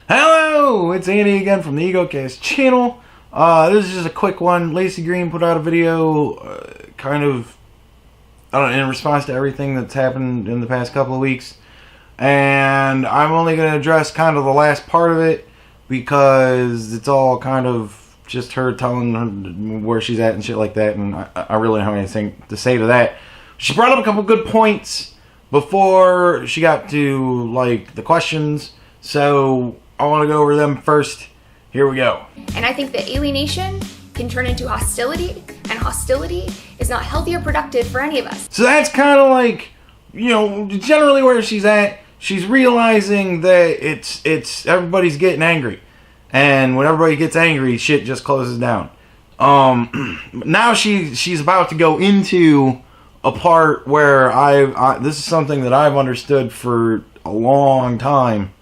Hello, it's Andy again from the Egocast channel. This is just a quick one. Laci Green put out a video, in response to everything that's happened in the past couple of weeks. And I'm only going to address kind of the last part of it because it's all kind of just her telling her where she's at and shit like that. And I really don't have anything to say to that. She brought up a couple good points before she got to, like, the questions. So I want to go over them first. Here we go. And I think that alienation can turn into hostility, and hostility is not healthy or productive for any of us. So that's kind of like, you know, generally where she's at. She's realizing that it's everybody's getting angry. And when everybody gets angry, shit just closes down. Now she's about to go into a part where this is something that I've understood for a long time.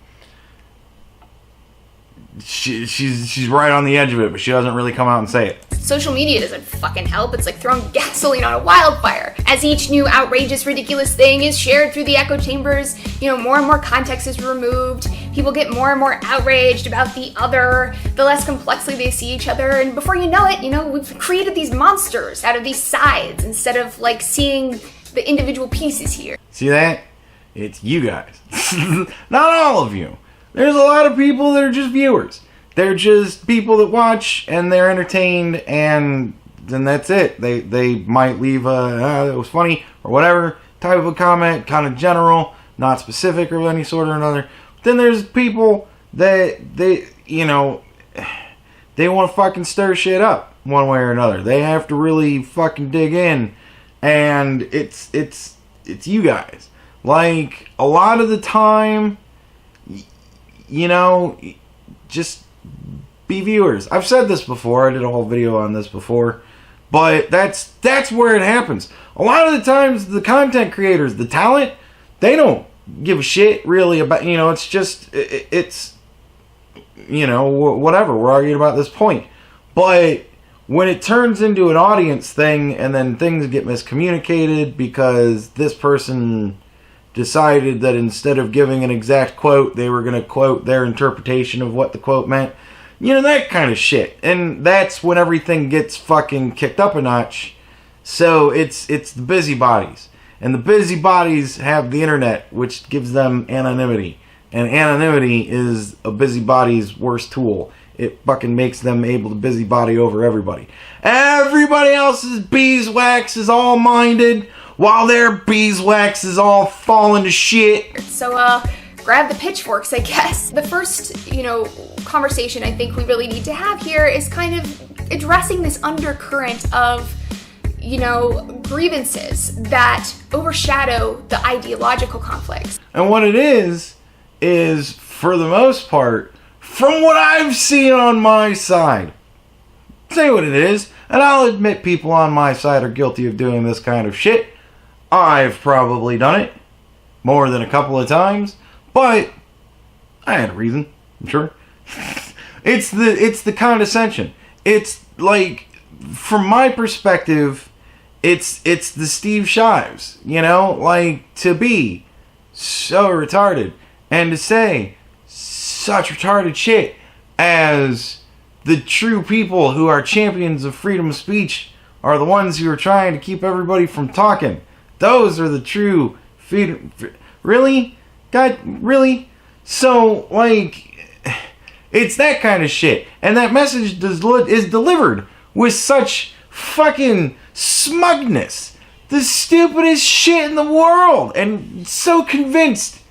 She's right on the edge of it, but she doesn't really come out and say it. Social media doesn't fucking help. It's like throwing gasoline on a wildfire. As each new outrageous, ridiculous thing is shared through the echo chambers, you know, more and more context is removed. People get more and more outraged about the other, the less complexly they see each other. And before you know it, you know, we've created these monsters out of these sides instead of like seeing the individual pieces here. See that? It's you guys. Not all of you. There's a lot of people that are just viewers. They're just people that watch and they're entertained, and then that's it. They might leave a it was funny or whatever type of a comment, kind of general, not specific or any sort or another. But then there's people that they want to fucking stir shit up one way or another. They have to really fucking dig in, and it's you guys. Like a lot of the time, you know, just be viewers. I've said this before. I did a whole video on this before. But that's where it happens. A lot of the times, the content creators, the talent, they don't give a shit really about, you know, it's just, it's, you know, whatever. We're arguing about this point. But when it turns into an audience thing and then things get miscommunicated because this person decided that instead of giving an exact quote, they were going to quote their interpretation of what the quote meant. You know, that kind of shit. And that's when everything gets fucking kicked up a notch. So it's the busybodies. And the busybodies have the internet, which gives them anonymity. And anonymity is a busybody's worst tool. It fucking makes them able to busybody over everybody. Everybody else's beeswax is all minded, while their beeswax is all falling to shit. So, grab the pitchforks, I guess. The first, you know, conversation I think we really need to have here is kind of addressing this undercurrent of, you know, grievances that overshadow the ideological conflicts. And what it is for the most part, from what I've seen on my side, say what it is, and I'll admit people on my side are guilty of doing this kind of shit. I've probably done it more than a couple of times, but I had a reason, I'm sure. It's the condescension. It's like, from my perspective, it's the Steve Shives, you know, like to be so retarded and to say such retarded shit as the true people who are champions of freedom of speech are the ones who are trying to keep everybody from talking. Those are the true really? God, really? So, like, it's that kind of shit. And that message is delivered with such fucking smugness. The stupidest shit in the world. And so convinced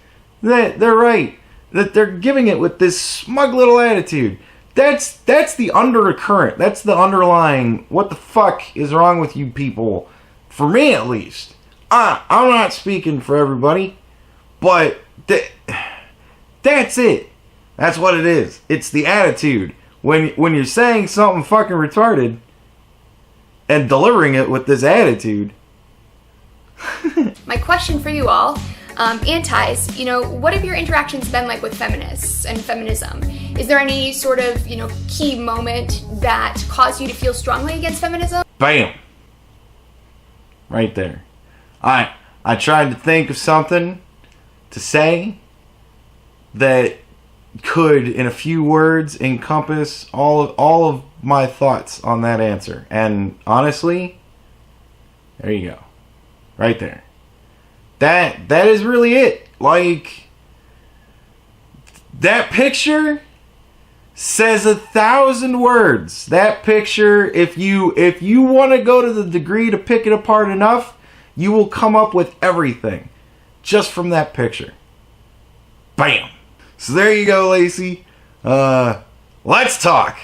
that they're right. That they're giving it with this smug little attitude. That's the undercurrent. That's the underlying, what the fuck is wrong with you people? For me, at least. I'm not speaking for everybody, but that's it. That's what it is. It's the attitude. When you're saying something fucking retarded and delivering it with this attitude. My question for you all, antis, you know, what have your interactions been like with feminists and feminism? Is there any sort of, you know, key moment that caused you to feel strongly against feminism? Bam! Right there. I tried to think of something to say that could, in a few words, encompass all of my thoughts on that answer. And honestly, there you go. Right there. That is really it. Like, that picture says 1,000 words. That picture, if you want to go to the degree to pick it apart enough, you will come up with everything just from that picture. Bam. So there you go, Laci. Let's talk.